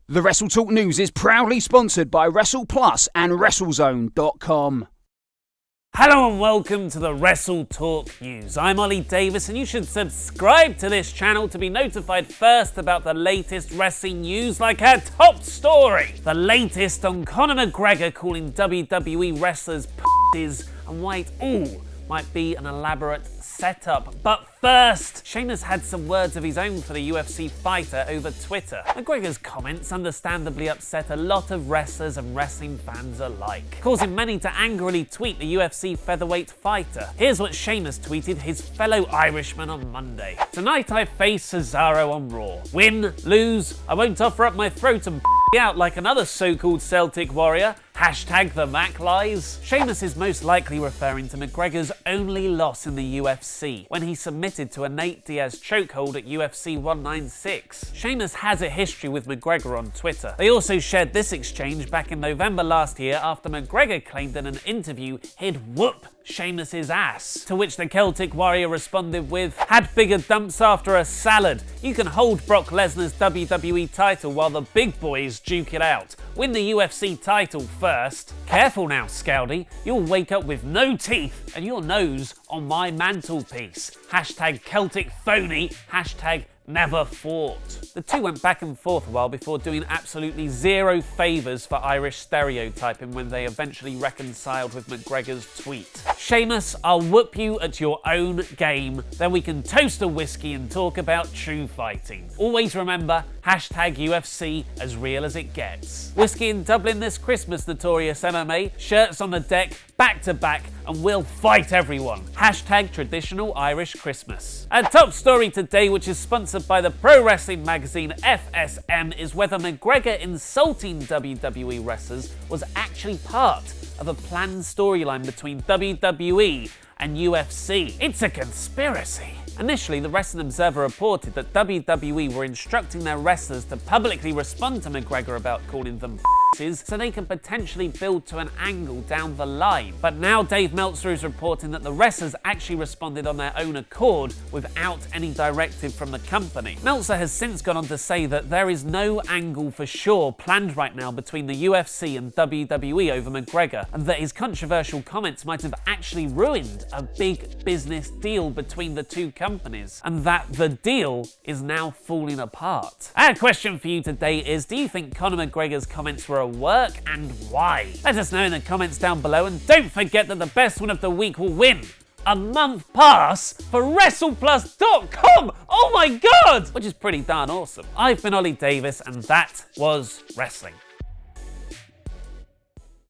The WrestleTalk news is proudly sponsored by WrestlePlus and WrestleZone.com. Hello and welcome to the WrestleTalk news. I'm Ollie Davis and you should subscribe to this channel to be notified first about the latest wrestling news, like our top story. The latest on Conor McGregor calling WWE wrestlers p***s and why it all might be an elaborate setup. But first, Sheamus had some words of his own for the UFC fighter over Twitter. McGregor's comments understandably upset a lot of wrestlers and wrestling fans alike, causing many to angrily tweet the UFC featherweight fighter. Here's what Sheamus tweeted his fellow Irishman on Monday. "Tonight I face Cesaro on Raw. Win, lose, I won't offer up my throat and out like another so-called Celtic warrior. Hashtag the Mac lies." Sheamus is most likely referring to McGregor's only loss in the UFC, when he submitted to a Nate Diaz chokehold at UFC 196. Sheamus has a history with McGregor on Twitter. They also shared this exchange back in November last year after McGregor claimed in an interview he'd whoop Sheamus's ass, to which the Celtic warrior responded with, "Had bigger dumps after a salad. You can hold Brock Lesnar's WWE title while the big boys duke it out. Win the UFC title first. Careful now, Scouty. You'll wake up with no teeth and your nose on my mantelpiece. Hashtag Celtic phony. Hashtag never fought." The two went back and forth a while before doing absolutely zero favours for Irish stereotyping when they eventually reconciled with McGregor's tweet. "Sheamus, I'll whoop you at your own game, then we can toast a whiskey and talk about true fighting. Always remember, hashtag UFC as real as it gets. Whiskey in Dublin this Christmas, notorious MMA. Shirts on the deck, back to back, and we'll fight everyone. Hashtag traditional Irish Christmas." Our top story today, which is sponsored by the pro wrestling magazine FSM, is whether McGregor insulting WWE wrestlers was actually part of a planned storyline between WWE and UFC. It's a conspiracy. Initially, the Wrestling Observer reported that WWE were instructing their wrestlers to publicly respond to McGregor about calling them so they can potentially build to an angle down the line. But now Dave Meltzer is reporting that the wrestlers actually responded on their own accord without any directive from the company. Meltzer has since gone on to say that there is no angle for sure planned right now between the UFC and WWE over McGregor, and that his controversial comments might have actually ruined a big business deal between the two companies, and that the deal is now falling apart. Our question for you today is, do you think Conor McGregor's comments were a work, and why? Let us know in the comments down below, and don't forget that the best one of the week will win a month pass for WrestlePlus.com! Oh my god! Which is pretty darn awesome. I've been Ollie Davis, and that was wrestling.